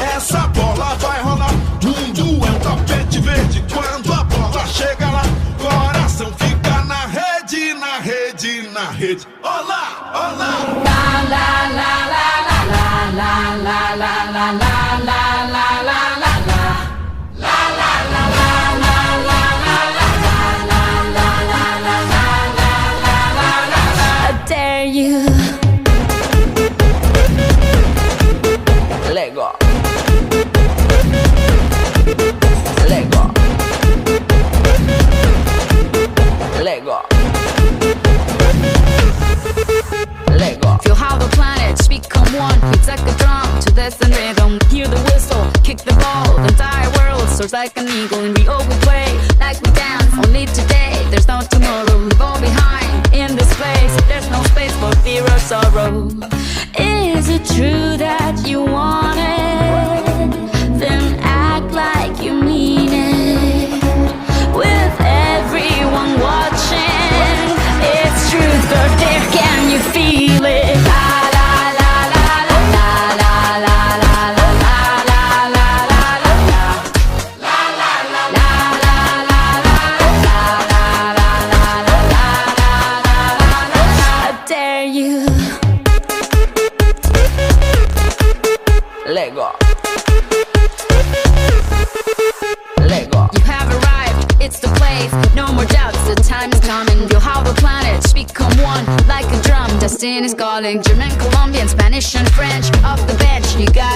essa bola vai rolar. Mundo é um tapete verde quando a bola chega lá. Coração fica na rede, na rede, na rede. Olá, olá. La la la la la la la la la la la la la la. Dare you? Let go. Let go. Let go. Let go. Feel how the planets become one. It's like a drum to this and rhythm. Hear the whistle, kick the ball. The entire world soars like an eagle, and we all we play like we dance. Only today, there's no tomorrow. We fall behind in this place. There's no space for fear or sorrow. Is it true that you want it? Then act like you mean it. With everyone watching, it's truth or dare. Can you feel it? La la la la la la la la la la la la la la la. La la la la la la la la la la la la. I dare you. Let go. Let go. You have arrived, it's the place. No more doubts, the time is coming. Feel how the planets become one like a drum. Destiny is calling. German, Colombian, Spanish and French. Off the bench, you got